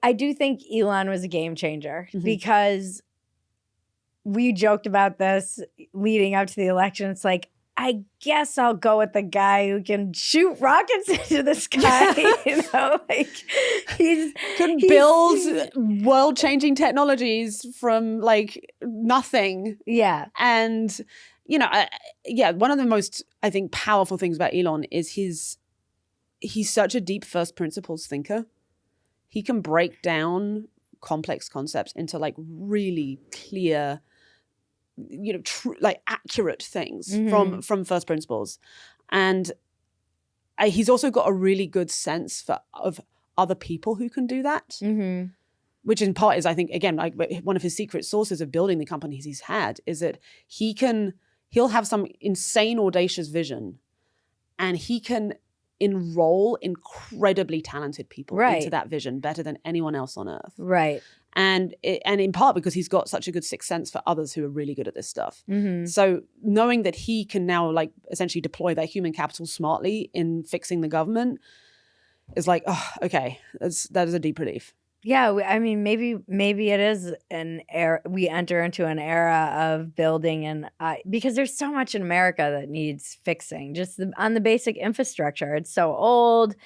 I do think Elon was a game changer Mhm. because we joked about this leading up to the election. It's like, I guess I'll go with the guy who can shoot rockets into the sky. Like he's Can build world-changing technologies from like nothing. Yeah. And, one of the most, I think, powerful things about Elon is he's such a deep first principles thinker. He can break down complex concepts into like really clear, like accurate things from first principles. And he's also got a really good sense of other people who can do that. Which in part is, I think, again, like one of his secret sources of building the companies he's had is that he'll have some insane, audacious vision, and he can enroll incredibly talented people into that vision better than anyone else on earth. Right. And in part because he's got such a good sixth sense for others who are really good at this stuff. So knowing that he can now like essentially deploy that human capital smartly in fixing the government is like, oh, okay, that is a deep relief. Yeah, I mean, maybe it is an era. We enter into an era of building, and because there's so much in America that needs fixing, just on the basic infrastructure. It's so old.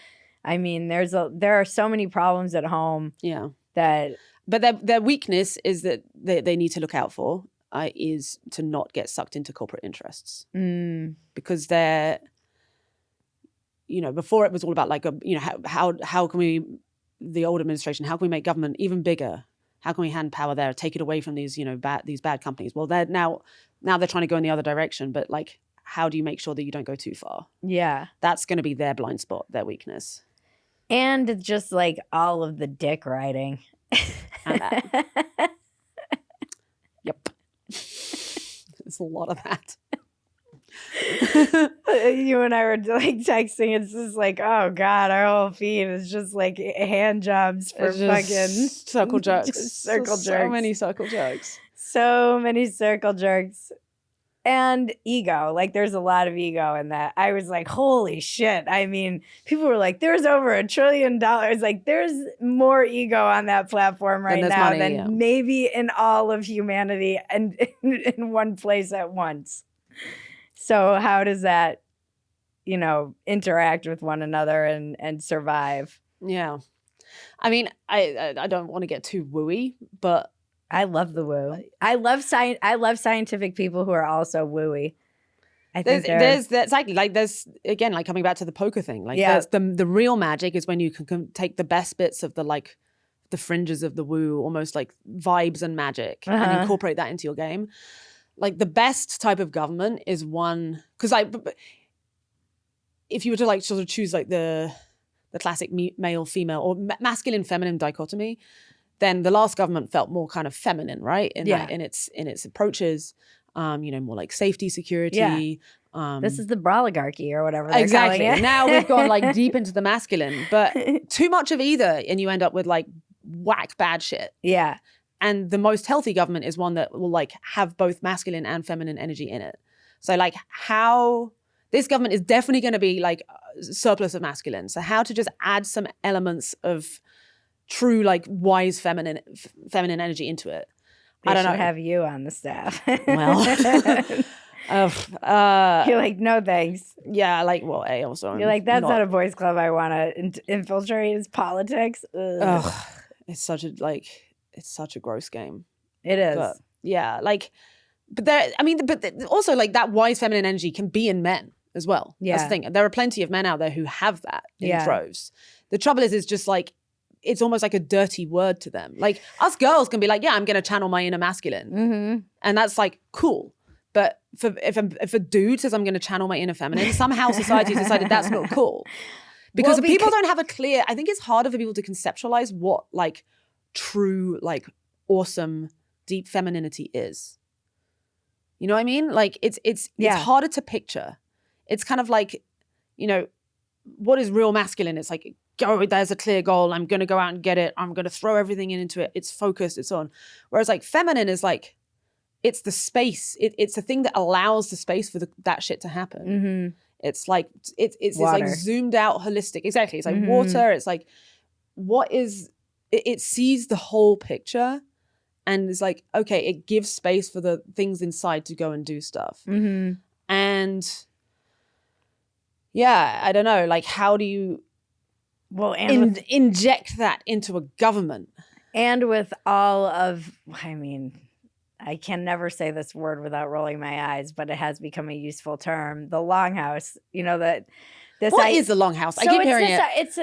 I mean, there are so many problems at home. Yeah, but their weakness is that they need to look out for is to not get sucked into corporate interests because they're, before it was all about like how can we. The old administration, how can we make government even bigger? How can we hand power there, take it away from these, these bad companies? Well, they're now they're trying to go in the other direction, but like, how do you make sure that you don't go too far? Yeah. That's going to be their blind spot, their weakness. And it's just like all of the dick riding. Yep. There's a lot of that. You and I were like texting. It's just like, oh God, our whole feed is just like hand jobs for fucking circle jerks. Circle jerks. So many circle jerks. So many circle jerks. And ego. Like there's a lot of ego in that. I was like, holy shit. I mean, people were like, there's over $1 trillion. Like there's more ego on that platform right now than maybe in all of humanity and in one place at once. So how does that, interact with one another and survive? Yeah. I mean, I don't want to get too wooey, but I love the woo. I love scientific people who are also wooey. I think there's exactly like there's again like coming back to the poker thing. Like there's the real magic is when you can take the best bits of the fringes of the woo, almost like vibes and magic, and incorporate that into your game. Like the best type of government is one because if you were to like sort of choose like the classic male female or masculine feminine dichotomy, then the last government felt more kind of feminine, right? In its approaches, more like safety, security. Yeah. This is the broligarchy or whatever they're exactly. calling it. Now we've gone like deep into the masculine, but too much of either, and you end up with like whack bad shit. Yeah. And the most healthy government is one that will like have both masculine and feminine energy in it. So like how this government is definitely going to be like surplus of masculine. So how to just add some elements of true like wise feminine energy into it. I don't know. Have you on the staff? Well, you're like, no thanks. Yeah, like also you're like, that's not a boys club I want to infiltrate. It's politics. Ugh. It's such a gross game. It is. But yeah, but also like that wise feminine energy can be in men as well. Yeah. That's the thing. There are plenty of men out there who have that in droves. The trouble is just like, it's almost like a dirty word to them. Like us girls can be like, yeah, I'm going to channel my inner masculine. Mm-hmm. And that's like, cool. But if a dude says I'm going to channel my inner feminine, somehow society has decided that's not cool. Because people don't have I think it's harder for people to conceptualize what like true, like awesome, deep femininity is. You know what I mean? Like it's harder to picture. It's kind of like, what is real masculine? It's like, there's a clear goal. I'm going to go out and get it. I'm going to throw everything into it. It's focused. It's on. Whereas like feminine is like, it's the space. It's the thing that allows the space for that shit to happen. Mm-hmm. It's like, it's like zoomed out holistic. Exactly. It's like water. It's like, what is it sees the whole picture and it's like, okay, it gives space for the things inside to go and do stuff. Mm-hmm. And yeah, I don't know, like how do you inject that into a government? And with all of, I mean, I can never say this word without rolling my eyes, but it has become a useful term. The longhouse, you know, that this What is the longhouse? I so keep hearing it.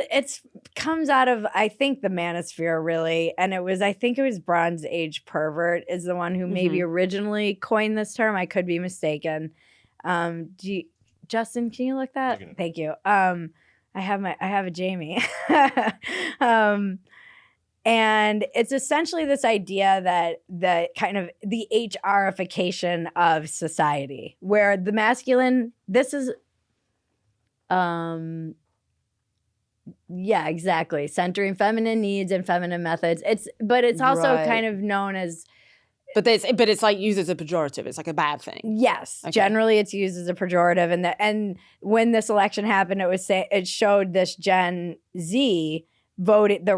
It's comes out of, I think, the manosphere, really. And I think it was Bronze Age pervert is the one who maybe originally coined this term. I could be mistaken. Justin, can you look that? Thank you. I have a Jamie. And it's essentially this idea that kind of the HRification of society, where the masculine, this is, yeah, exactly, centering feminine needs and feminine methods. But it's also kind of known as, but it's like used as a pejorative. It's like a bad thing. Yes, okay. Generally it's used as a pejorative, and when this election happened, it showed this Gen Z voted the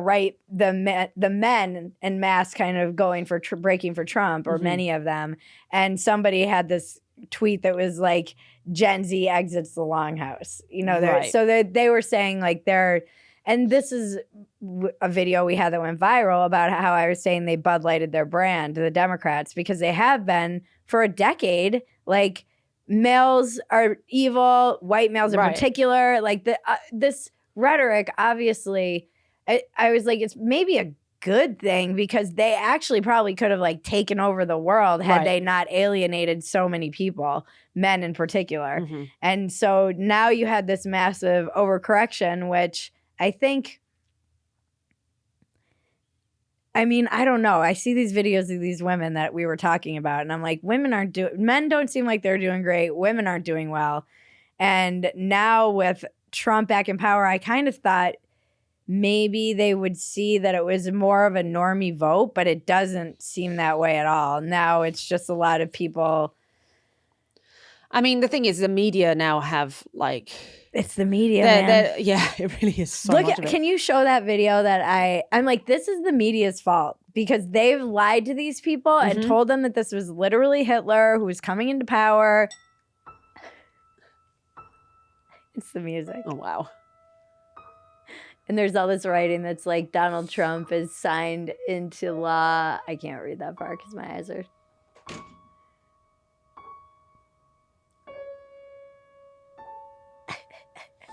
men en masse kind of going for breaking for Trump, or many of them. And somebody had this tweet that was like, Gen Z exits the longhouse. You know, right. So they were saying like and this is a video we had that went viral about how I was saying they Bud Lighted their brand, the Democrats, because they have been for a decade, like males are evil, white males in particular, like this rhetoric, obviously, I was like, it's maybe a good thing because they actually probably could have like taken over the world had they not alienated so many people, men in particular. And so now you had this massive overcorrection, which I think, I mean, I don't know. I see these videos of these women that we were talking about, and I'm like, men don't seem like they're doing great. Women aren't doing well. And now with Trump back in power, I kind of thought maybe they would see that it was more of a normie vote, but it doesn't seem that way at all. Now it's just a lot of people. I mean, the thing is, the media now have like... It's the media, man. Yeah, it really is so much of it. Can you show that video that I'm like, this is the media's fault because they've lied to these people and told them that this was literally Hitler who was coming into power. It's the music. Oh, wow. And there's all this writing that's like, Donald Trump is signed into law. I can't read that part because my eyes are...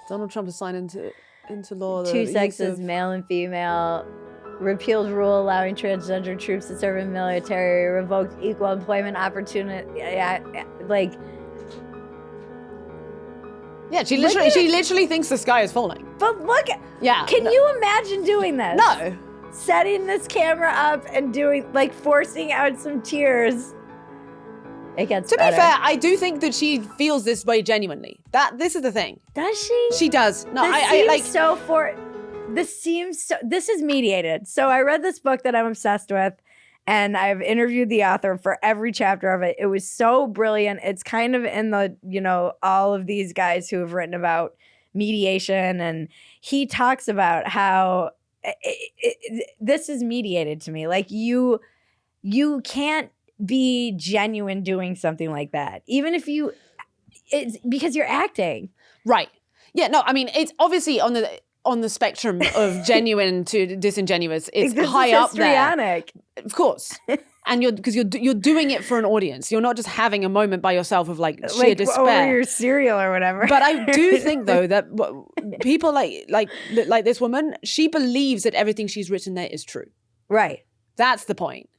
Donald Trump is signed into law. Two sexes, male and female. Repealed rule allowing transgender troops to serve in the military. Revoked equal employment opportunity. Yeah, like... Yeah, she literally thinks the sky is falling. But look at... Yeah. Can you imagine doing this? No. Setting this camera up and forcing out some tears. It gets better. To be fair, I do think that she feels this way genuinely. This is the thing. Does she? She does. No, this is mediated. So I read this book that I'm obsessed with, and I've interviewed the author for every chapter of it. It was so brilliant. It's kind of in the, all of these guys who have written about mediation. And he talks about how this is mediated to me. Like you can't be genuine doing something like that. Even if it's because you're acting. Right. Yeah, no, I mean, it's obviously on the spectrum of genuine to disingenuous. It's high up there. Of course. And you're doing it for an audience. You're not just having a moment by yourself of like sheer despair. Over your cereal or whatever. But I do think though that people like this woman, she believes that everything she's written there is true. Right. That's the point.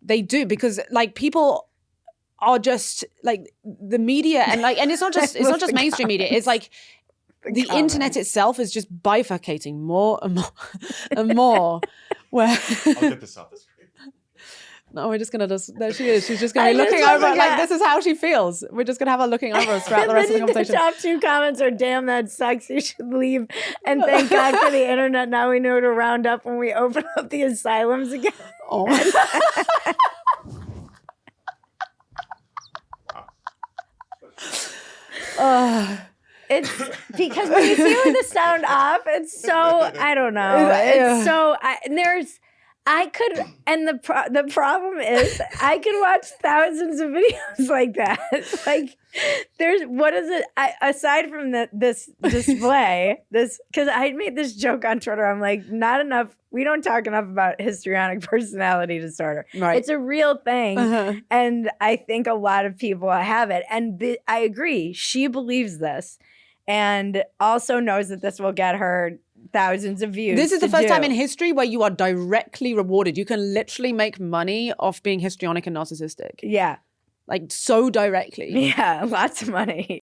They do, because like people are just like the media and it's not just mainstream media. It's like the internet itself is just bifurcating more and more and more. Where I'll get this off the screen. No, we're just gonna there she is. She's just gonna be looking over like this is how she feels. We're just gonna have her looking over us throughout the rest of the conversation. The top 2 comments are, "Damn, that sucks. You should leave." And thank God for the internet. Now we know to round up when we open up the asylums again. Oh. It's because when you see it with the sound off, it's so, I don't know. It's so, the problem is I could watch thousands of videos like that. Like what is it? Aside from this display, because I made this joke on Twitter. I'm like, not enough. We don't talk enough about histrionic personality disorder. Right. It's a real thing. And I think a lot of people have it. And I agree. She believes this and also knows that this will get her thousands of views. This is the first time in history where you are directly rewarded. You can literally make money off being histrionic and narcissistic. Yeah. Like so directly. Yeah, lots of money.